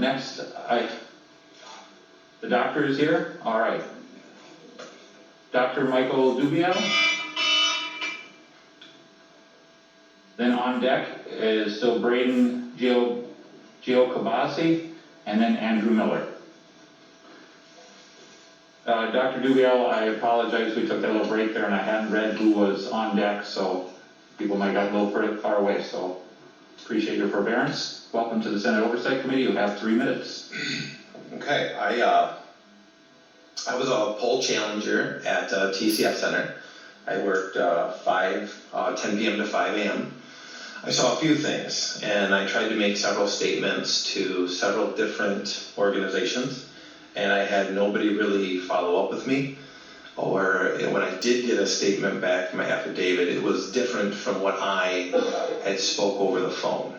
Next, the doctor is here? All right. Dr. Michael Dubio. Then on deck is still Braden Giacobasi, and then Andrew Miller. Dr. Dubio, I apologize, we took that little break there and I hadn't read who was on deck, so people might have got a little far away, so appreciate your forbearance. Welcome to the Senate Oversight Committee. You have 3 minutes. Okay, I was a poll challenger at TCF Center. I worked 10 p.m. to 5 a.m. I saw a few things, and I tried to make several statements to several different organizations, and I had nobody really follow up with me. Or when I did get a statement back from my affidavit, it was different from what I had spoke over the phone.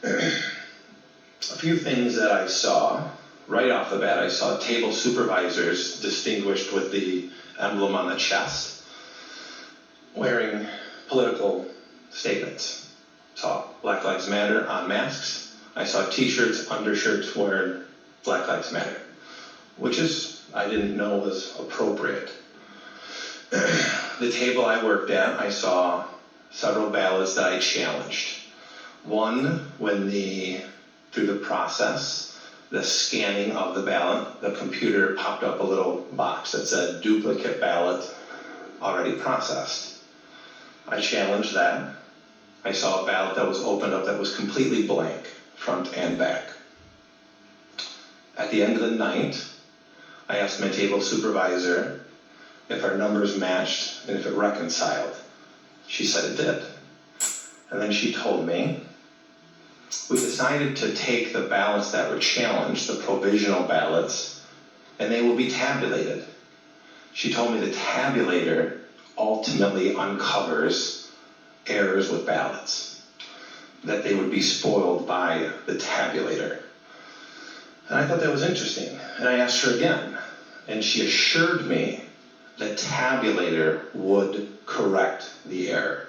A few things that I saw. Right off the bat, I saw table supervisors distinguished with the emblem on the chest, wearing political statements. Saw Black Lives Matter on masks. I saw t-shirts, undershirts wearing Black Lives Matter, which is, I didn't know was appropriate. The table I worked at, I saw several ballots that I challenged. One, when through the process, the scanning of the ballot, the computer popped up a little box that said duplicate ballot already processed. I challenged that. I saw a ballot that was opened up that was completely blank, front and back. At the end of the night, I asked my table supervisor if our numbers matched and if it reconciled. She said it did. And then she told me, we decided to take the ballots that were challenged, the provisional ballots, and they will be tabulated. She told me the tabulator ultimately uncovers errors with ballots, that they would be spoiled by the tabulator. And I thought that was interesting. And I asked her again, and she assured me the tabulator would correct the error.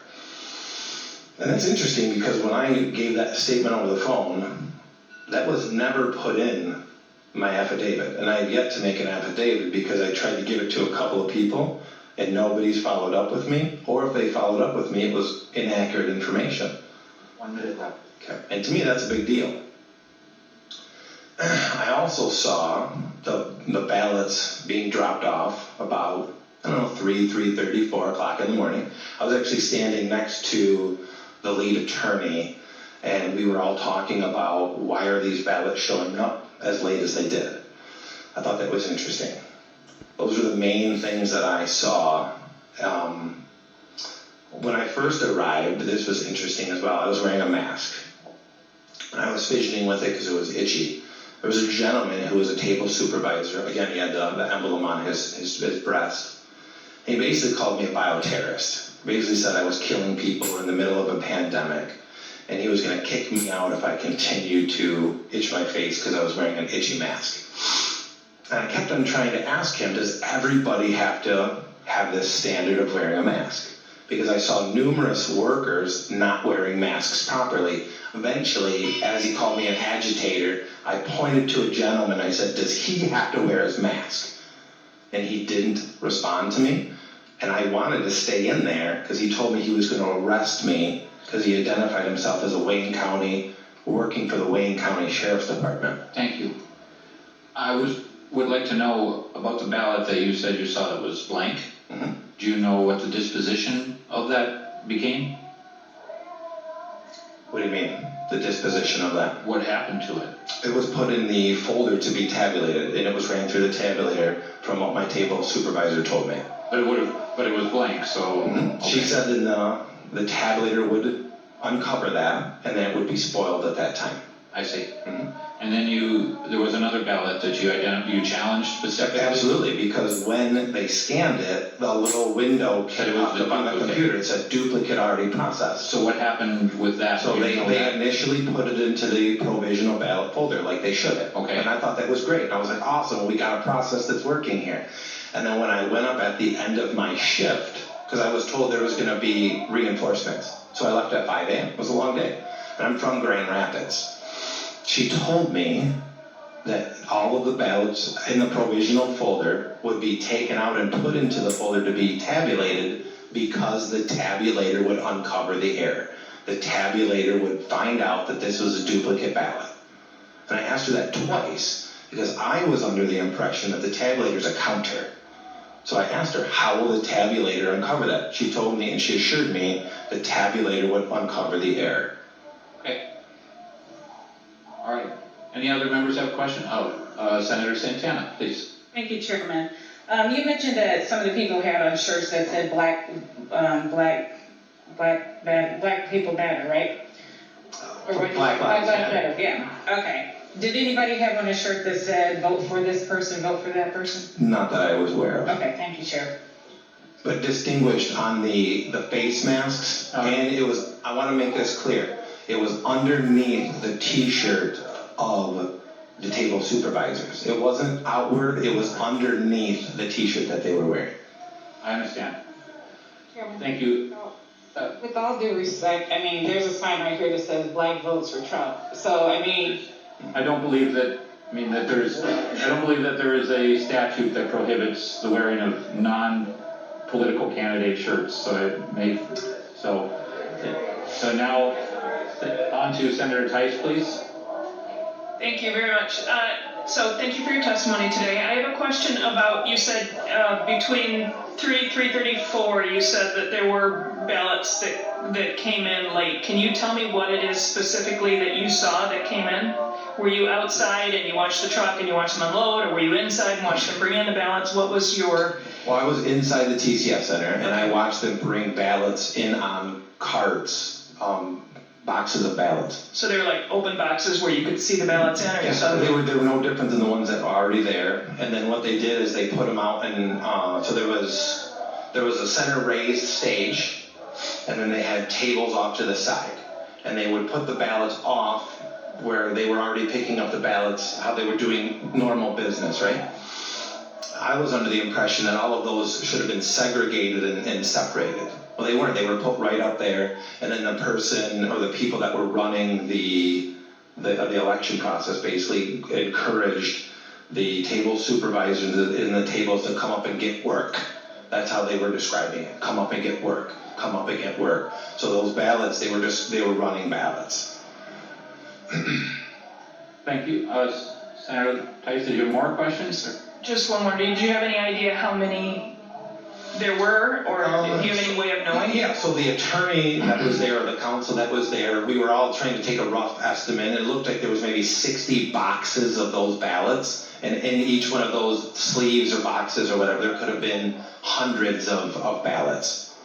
And that's interesting because when I gave that statement over the phone, that was never put in my affidavit. And I have yet to make an affidavit because I tried to give it to a couple of people and nobody's followed up with me. Or if they followed up with me, it was inaccurate information. 1 minute left. Okay. And to me, that's a big deal. I also saw the ballots being dropped off about, 3:30, 4 o'clock in the morning. I was actually standing next to the lead attorney, and we were all talking about why are these ballots showing up as late as they did. I thought that was interesting. Those are the main things that I saw. When I first arrived, this was interesting as well. I was wearing a mask, and I was fidgeting with it because it was itchy. There was a gentleman who was a table supervisor. Again, he had the emblem on his breast. He basically called me a bioterrorist. Basically said I was killing people in the middle of a pandemic, and he was going to kick me out if I continued to itch my face because I was wearing an itchy mask. And I kept on trying to ask him, does everybody have to have this standard of wearing a mask? Because I saw numerous workers not wearing masks properly. Eventually, as he called me an agitator, I pointed to a gentleman. I said, does he have to wear his mask? And he didn't respond to me. And I wanted to stay in there because he told me he was going to arrest me because he identified himself as a Wayne County, working for the Wayne County Sheriff's Department. Thank you. I would like to know about the ballot that you said you saw that was blank. Mm-hmm. Do you know what the disposition of that became? What do you mean, the disposition of that? What happened to it? It was put in the folder to be tabulated, and it was ran through the tabulator from what my table supervisor told me. But it was blank, so... Mm-hmm. Okay. She said that the tabulator would uncover that, and then it would be spoiled at that time. I see. Mm-hmm. And then there was another ballot that you challenged specifically? Absolutely, because when they scanned it, the little window came up on the computer. It said duplicate already processed. So what happened with that? So they initially put it into the provisional ballot folder like they should have. Okay. And I thought that was great. I was like, awesome, we got a process that's working here. And then when I went up at the end of my shift, because I was told there was going to be reinforcements. So I left at 5 a.m. It was a long day. And I'm from Grand Rapids. She told me that all of the ballots in the provisional folder would be taken out and put into the folder to be tabulated because the tabulator would uncover the error. The tabulator would find out that this was a duplicate ballot. And I asked her that twice because I was under the impression that the tabulator is a counter. So I asked her, how will the tabulator uncover that? She told me and she assured me the tabulator would uncover the error. Okay. All right. Any other members have a question? Senator Santana, please. Thank you, Chairman. You mentioned that some of the people had on shirts that said black people matter, right? Or what? Black lives matter. Yeah. Okay. Did anybody have on a shirt that said vote for this person, vote for that person? Not that I was aware of. Okay, thank you, Sheriff. But distinguished on the face masks, and it was, I want to make this clear, it was underneath the t-shirt of the table supervisors. It wasn't outward, it was underneath the t-shirt that they were wearing. I understand. Chairman. Thank you. With all due respect, I mean, there's a sign right here that says black votes for Trump. So, I mean... I don't believe that there is a statute that prohibits the wearing of non-political candidate shirts. So now on to Senator Tice, please. Thank you very much. So thank you for your testimony today. I have a question about, you said between 3:34, you said that there were ballots that came in late. Can you tell me what it is specifically that you saw that came in? Were you outside and you watched the truck and you watched them unload, or were you inside and watched them bring in the ballots? What was your... Well, I was inside the TCF Center, and I watched them bring ballots in on carts, boxes of ballots. So they were like open boxes where you could see the ballots in? Or Yeah, so they were no different than the ones that were already there. And then what they did is they put them out, and so there was a center raised stage, and then they had tables off to the side. And they would put the ballots off where they were already picking up the ballots, how they were doing normal business, right? I was under the impression that all of those should have been segregated and separated. Well, they weren't. They were put right up there, and then the person or the people that were running the election process basically encouraged the table supervisors in the tables to come up and get work. That's how they were describing it. Come up and get work. Come up and get work. So those ballots, they were running ballots. Thank you. Senator Tice, did you have more questions? Or? Just one more. Did you have any idea how many there were, or do you have any way of knowing? Yeah, so the attorney that was there, or the counsel that was there, we were all trying to take a rough estimate, and it looked like there was maybe 60 boxes of those ballots, and in each one of those sleeves or boxes or whatever, there could have been hundreds of ballots.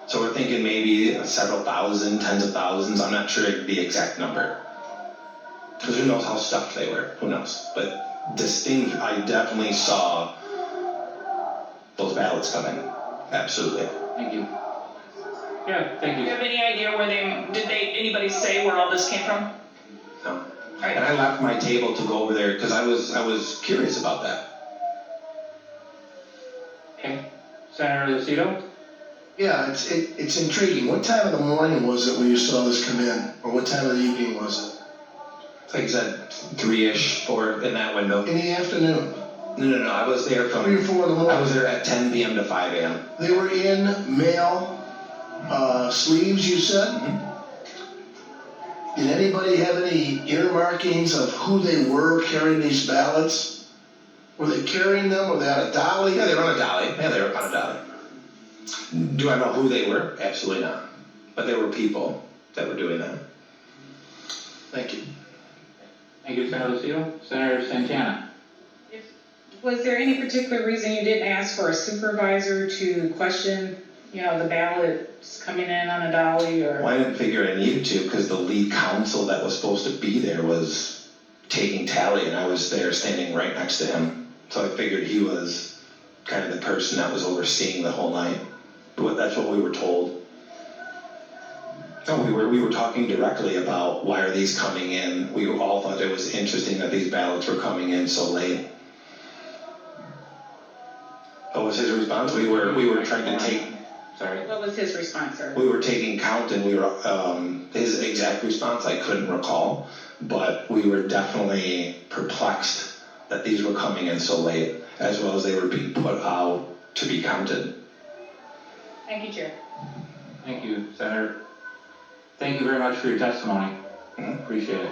So we're thinking maybe several thousand, tens of thousands. I'm not sure the exact number. Because who knows how stuffed they were, who knows. But I definitely saw those ballots come in, absolutely. Thank you. Yeah, thank Do you. you have any idea where anybody say where all this came from? No. All right. And I left my table to go over there because I was curious about that. Okay. Senator Lucido? Yeah, it's intriguing. What time of the morning was it when you saw this come in? Or what time of the evening was it? Like I said, 3-ish, 4 in that window. In the afternoon? No, I was there 3 or 4 in the morning? I was there at 10 p.m. to 5 a.m. They were in male sleeves, you said? Mm-hmm. Did anybody have any earmarkings of who they were carrying these ballots? Were they carrying them? Were they on a dolly? Yeah, they were on a dolly. Do I know who they were? Absolutely not. But there were people that were doing that. Thank you. Thank you, Senator Lucido. Senator Santana? Was there any particular reason you didn't ask for a supervisor to question, the ballots coming in on a dolly or? Well, I didn't figure I needed to because the lead counsel that was supposed to be there was taking tally, and I was there standing right next to him. So I figured he was kind of the person that was overseeing the whole night. But that's what we were told. No, we were talking directly about why are these coming in. We all thought it was interesting that these ballots were coming in so late. What was his response? We were trying to take. Sorry. What was his response, sir? We were taking count, and his exact response I couldn't recall, but we were definitely perplexed that these were coming in so late, as well as they were being put out to be counted. Thank you, Chair. Thank you, Senator. Thank you very much for your testimony. Mhm. Appreciate it.